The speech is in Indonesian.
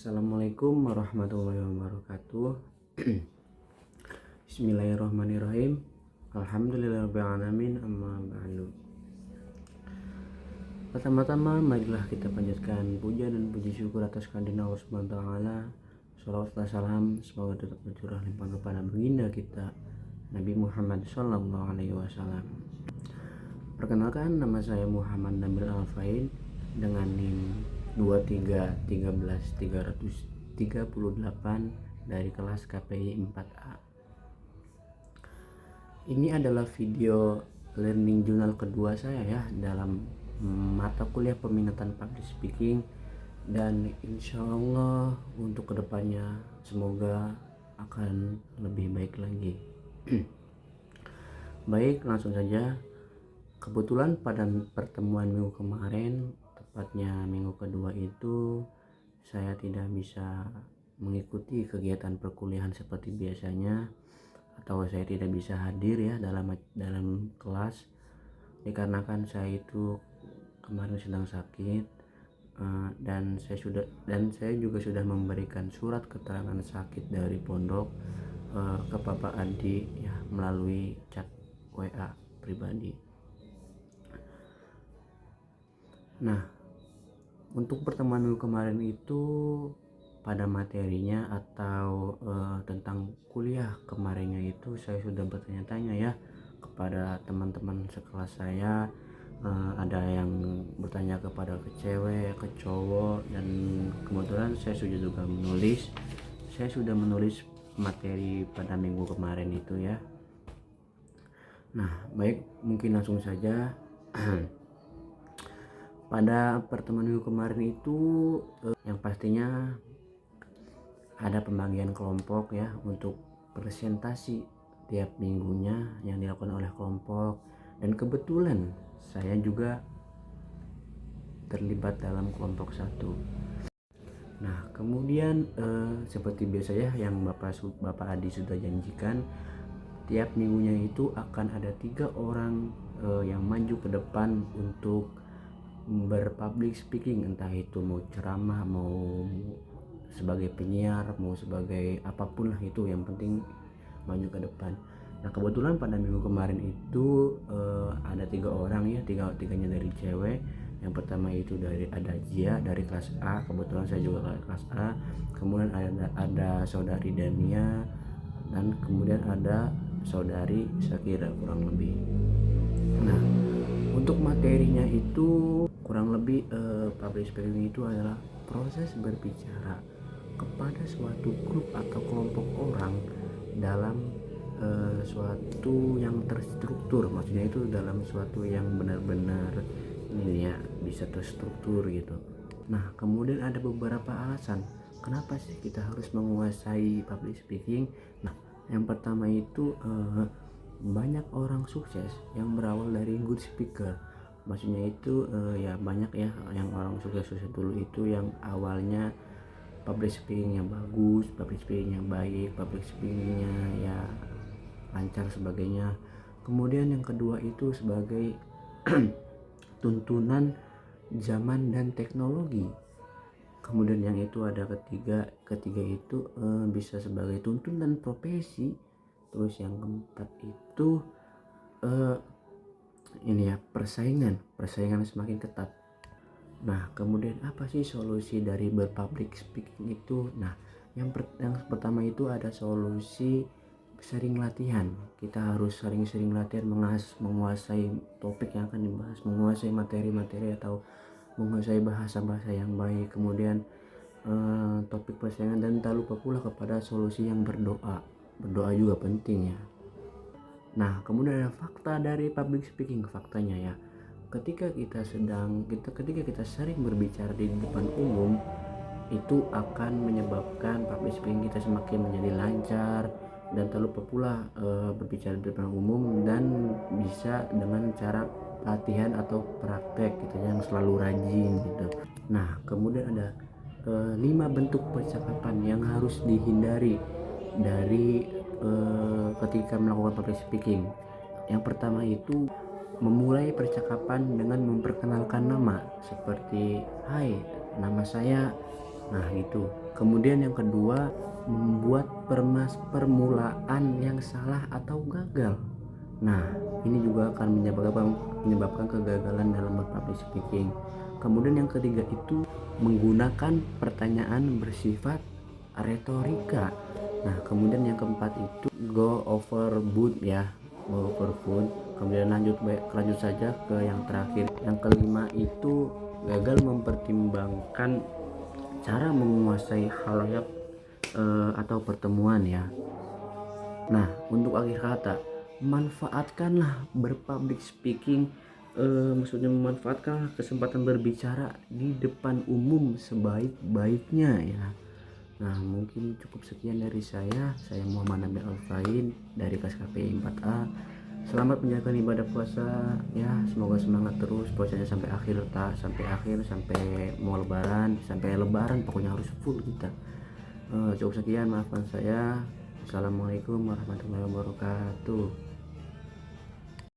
Assalamualaikum warahmatullahi wabarakatuh. Bismillahirrahmanirrahim. Alhamdulillahirrahmanirrahim. Amma ba'du. Pertama-tama marilah kita panjatkan puja dan puji syukur atas kehadiran Allah Subhanahu wa taala. Shalawat dan salam semoga tetap tercurah limpah kepada baginda kita Nabi Muhammad sallallahu alaihi wasallam. Perkenalkan, nama saya Muhammad Nabil Alfaid dengan NIM 2313338 dari kelas KPI 4A. Ini adalah video learning journal kedua saya ya dalam mata kuliah peminatan public speaking, dan insya Allah untuk kedepannya semoga akan lebih baik lagi. Baik, langsung saja. Kebetulan pada pertemuan minggu kemarin, tepatnya minggu kedua itu, saya tidak bisa mengikuti kegiatan perkuliahan seperti biasanya, atau saya tidak bisa hadir ya dalam kelas dikarenakan saya itu kemarin sedang sakit, dan saya juga sudah memberikan surat keterangan sakit dari pondok ke Bapak Adi ya melalui chat WA pribadi. Nah, untuk pertemuan minggu kemarin itu pada materinya atau tentang kuliah kemarinnya itu saya sudah bertanya-tanya ya kepada teman-teman sekelas saya. Ada yang bertanya kepada ke cewek, ke cowok, dan kebetulan saya sudah menulis materi pada minggu kemarin itu ya. Nah, baik, mungkin langsung saja. Pada pertemuan minggu kemarin itu yang pastinya ada pembagian kelompok ya untuk presentasi tiap minggunya yang dilakukan oleh kelompok, dan kebetulan saya juga terlibat dalam kelompok satu. Nah, kemudian seperti biasa ya yang Bapak Adi sudah janjikan, tiap minggunya itu akan ada 3 orang yang maju ke depan untuk berpublic speaking, entah itu mau ceramah, mau sebagai penyiar, mau sebagai apapun lah, itu yang penting maju ke depan. Nah, kebetulan pada minggu kemarin itu ada 3 orang ya, tiganya dari cewek. Yang pertama itu ada Jia dari kelas A, kebetulan saya juga kelas A. Kemudian ada saudari Dania, dan kemudian ada saudari Syakira kurang lebih. Nah, untuk materinya itu kurang lebih public speaking itu adalah proses berbicara kepada suatu grup atau kelompok orang dalam suatu yang terstruktur, maksudnya itu dalam suatu yang benar-benar ini ya bisa terstruktur gitu. Nah, kemudian ada beberapa alasan kenapa sih kita harus menguasai public speaking. Nah, yang pertama itu banyak orang sukses yang berawal dari good speaker, maksudnya itu ya banyak ya yang orang sukses dulu itu yang awalnya public speakingnya bagus, public speakingnya baik, public speakingnya ya lancar sebagainya. Kemudian yang kedua itu sebagai tuntunan zaman dan teknologi. Kemudian yang itu ada ketiga itu bisa sebagai tuntunan profesi. Terus yang keempat itu ini ya persaingan semakin ketat. Nah, kemudian apa sih solusi dari berpublic speaking itu? Nah, yang pertama itu ada solusi sering latihan. Kita harus sering-sering latihan menguasai topik yang akan dibahas, menguasai materi-materi atau menguasai bahasa-bahasa yang baik. Kemudian topik persaingan, dan tak lupa pula kepada solusi yang berdoa juga penting ya. Nah, kemudian ada fakta dari public speaking. Faktanya ya, ketika kita sering berbicara di depan umum, itu akan menyebabkan public speaking kita semakin menjadi lancar, dan tak lupa pula berbicara di depan umum dan bisa dengan cara latihan atau praktek gitu yang selalu rajin gitu. Nah, kemudian ada 5 bentuk percakapan yang harus dihindari dari ketika melakukan public speaking. Yang pertama itu memulai percakapan dengan memperkenalkan nama, seperti hai, nama saya Nah gitu. Kemudian yang kedua, membuat permulaan yang salah atau gagal. Nah, ini juga akan menyebabkan kegagalan dalam public speaking. Kemudian yang ketiga itu menggunakan pertanyaan bersifat retorika. Nah, kemudian yang keempat itu go overboard ya, go overboard. Kemudian lanjut saja ke yang terakhir. Yang kelima itu gagal mempertimbangkan cara menguasai halayak atau pertemuan ya. Nah, untuk akhir kata, manfaatkanlah berpublic speaking, maksudnya memanfaatkanlah kesempatan berbicara di depan umum sebaik-baiknya ya. Nah, mungkin cukup sekian dari saya. Saya Muhammad Nabil Alfain dari KSKPI 4A. Selamat menjalankan ibadah puasa ya. Semoga semangat terus puasanya sampai akhir, sampai mau lebaran, sampai lebaran pokoknya harus full kita. Cukup sekian, maafkan saya. Assalamualaikum warahmatullahi wabarakatuh.